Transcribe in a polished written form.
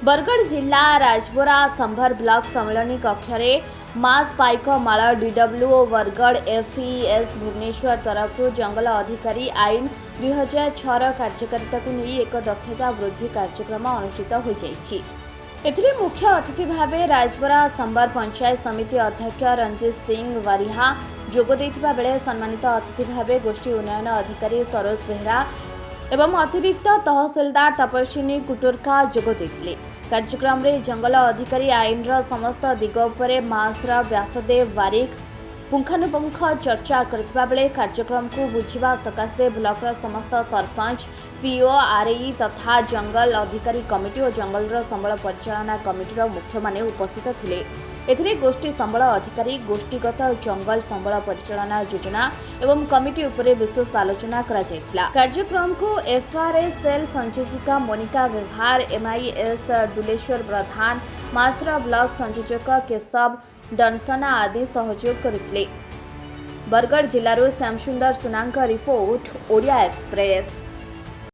बरगढ़ जिला राजबोरा संभर ब्लॉक सम्मेलन कक्षरे मास पाइक माल डीडब्ल्यूओ बरगढ़ एफईएस भुवनेश्वर तरफ जंगल अधिकारी आईन 2006 कार्यकारिता को नहीं एक दक्षता वृद्धि कार्यक्रम अनुष्ठित हो जाइछि। एथिरे मुख्य अतिथि भावे राजबोरा संभर पंचायत समिति अध्यक्ष रंजीत सिंह वारिहा जोग देथिबा बेले सम्मानित अतिथि भावे गोष्ठी उन्नयन अधिकारी सरोज बेहरा एवं अतिरिक्त तहसीलदार तपस्विनी कुटुरका जोग देथिले। कार्यक्रम रे जंगल अधिकारी आईन समस्त दिग उपरे मासर व्यासदेव वारिक पुंखानुपुंख चर्चा करथिबा बेले कार्यक्रम को बुझिबा सकाशे ब्लॉक समस्त सरपंच पीओ आरई तथा जंगल अधिकारी कमिटी और जंगल संबल परिचालना कमिटी मुख्य माने उपस्थित थिले। एथिरे गोष्ठी संबल अधिकारी गोष्ठीगत जंगल संबल परिचालना योजना एवं कमिटी उपरे विशेष आलोचना करा जायथिला। कार्यक्रम को एफआरएसएल संयोजिका मोनिका व्यवहार MIS Duleswar Pradhan master block संयोजक केशव डनसना आदि सहयोग करथिले। बरगढ़ जिल्लारो श्यामसुंदर सुनांक रिपोर्ट ओडिया एक्सप्रेस।